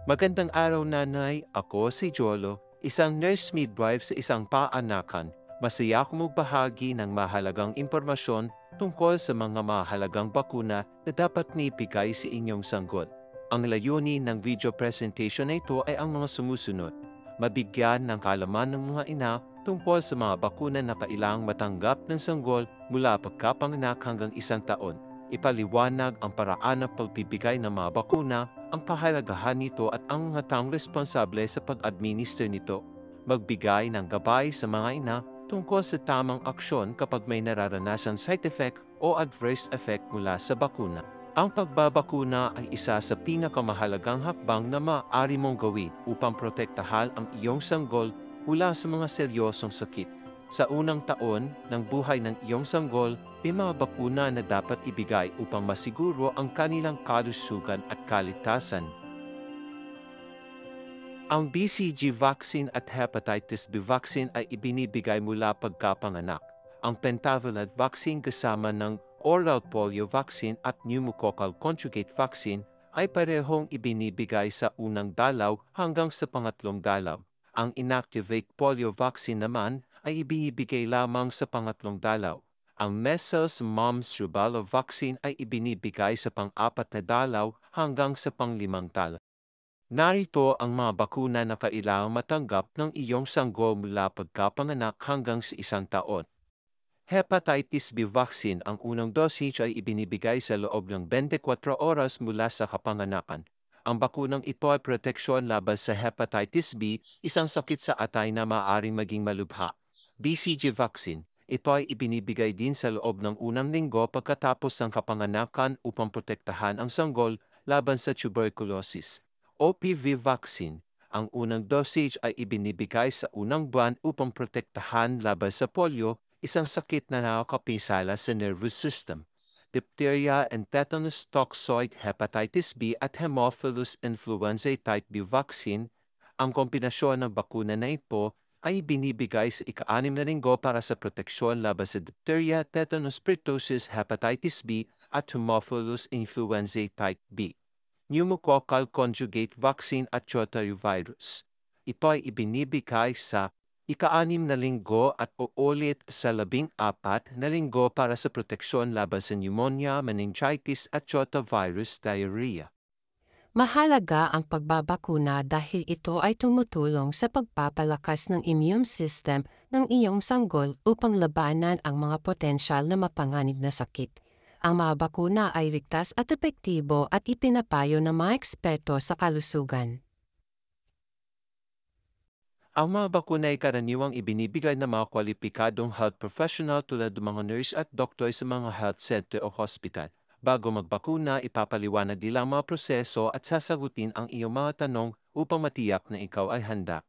Magandang araw nanay, ako si Jolo, isang nurse midwife sa isang paanakan. Masaya akong magbahagi ng mahalagang impormasyon tungkol sa mga mahalagang bakuna na dapat nibigay sa inyong sanggol. Ang layunin ng video presentation na ito ay ang mga sumusunod. Mabigyan ng kaalaman ng mga ina tungkol sa mga bakuna na kailangang matanggap ng sanggol mula pagkapanganak hanggang 1 taon. Ipaliwanag ang paraan ng pagbibigay ng mga bakuna, ang kahalagahan nito at ang mga taong responsable sa pag-administer nito. Magbigay ng gabay sa mga ina tungkol sa tamang aksyon kapag may nararanasang side effect o adverse effect mula sa bakuna. Ang pagbabakuna ay isa sa pinakamahalagang hakbang na maaari mong gawin upang protektahan ang iyong sanggol mula sa mga seryosong sakit. Sa unang taon ng buhay ng iyong sanggol, may mga bakuna na dapat ibigay upang masiguro ang kanilang kalusugan at kaligtasan. Ang BCG vaccine at hepatitis B vaccine ay ibinibigay mula pagkapanganak. Ang pentavalent vaccine kasama ng oral polio vaccine at pneumococcal conjugate vaccine ay parehong ibinibigay sa unang dalaw hanggang sa pangatlong dalaw. Ang inactivate polio vaccine naman ay ibinibigay lamang sa pangatlong dalaw. Ang measles, mumps, rubella vaccine ay ibinibigay sa pang-apat na dalaw hanggang sa pang-limang dalaw. Narito ang mga bakuna na kailangang matanggap ng iyong sanggol mula pagkapanganak hanggang sa 1 taon. Hepatitis B vaccine, ang unang dosage ay ibinibigay sa loob ng 24 oras mula sa kapanganakan. Ang bakunang ito ay proteksyon laban sa hepatitis B, isang sakit sa atay na maaaring maging malubha. BCG vaccine, ito ay ibinibigay din sa loob ng unang linggo pagkatapos ng kapanganakan upang protektahan ang sanggol laban sa tuberculosis. OPV vaccine, ang unang dosage ay ibinibigay sa unang buwan upang protektahan laban sa polio, isang sakit na nakakapinsala sa nervous system. Diphtheria and tetanus toxoid hepatitis B at Haemophilus influenzae type B vaccine, ang kombinasyon ng bakuna na ito ay binibigay sa ika-6 na linggo para sa proteksyon laban sa diphtheria, tetanus pertussis, hepatitis B at Haemophilus influenzae type B. Pneumococcal conjugate vaccine at rotavirus. Ito ay ibinibigay sa ika-6 na linggo at uulit sa 14 na linggo para sa proteksyon laban sa pneumonia, meningitis at rotavirus diarrhea. Mahalaga ang pagbabakuna dahil ito ay tumutulong sa pagpapalakas ng immune system ng iyong sanggol upang labanan ang mga potensyal na mapanganib na sakit. Ang mga bakuna ay ligtas at epektibo at ipinapayo ng mga eksperto sa kalusugan. Ang mga bakuna ay karaniwang ibinibigay ng mga kwalipikadong health professional tulad ng mga nurse at doktor sa mga health center o hospital. Bago magbakuna, ipapaliwanag nila ang mga proseso at sasagutin ang iyong mga tanong upang matiyak na ikaw ay handa.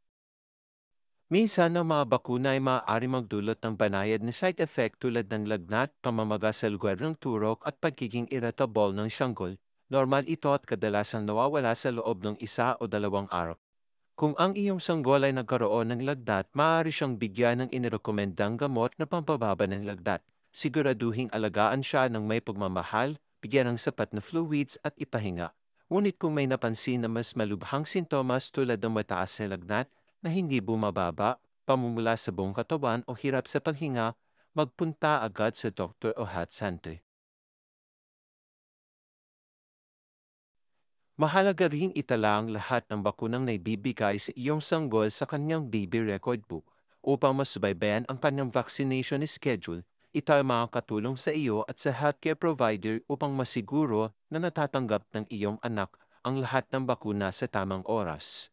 Minsan ang mga bakuna ay maaari magdulot ng banayad na side effect tulad ng lagnat, pamamaga sa lugar ng turok at pagiging irritable ng sanggol. Normal ito at kadalasang nawawala sa loob ng 1 o 2 araw. Kung ang iyong sanggol ay nagkaroon ng lagnat, maaari siyang bigyan ng inirekomendang gamot na pampababa ng lagnat. Siguraduhing alagaan siya ng may pagmamahal, bigyan ng sapat na fluids at ipahinga. Ngunit kung may napansin na mas malubhang sintomas tulad ng mataas na lagnat na hindi bumababa, pamumula sa buong katawan o hirap sa paghinga, magpunta agad sa doktor o health center. Mahalaga ring itala ang lahat ng bakunang naibibigay sa iyong sanggol sa kanyang baby record book upang masubaybayan ang kanyang vaccination schedule. Ito ay makakatulong sa iyo at sa healthcare provider upang masiguro na natatanggap ng iyong anak ang lahat ng bakuna sa tamang oras.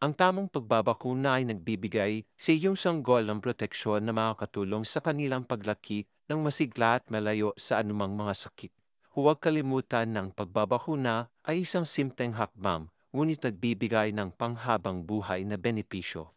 Ang tamang pagbabakuna ay nagbibigay sa iyong sanggol ng proteksyon na makakatulong sa kanilang paglaki ng masigla at malayo sa anumang mga sakit. Huwag kalimutan ng pagbabakuna ay isang simpleng hakbang, ngunit nagbibigay ng panghabang buhay na benepisyo.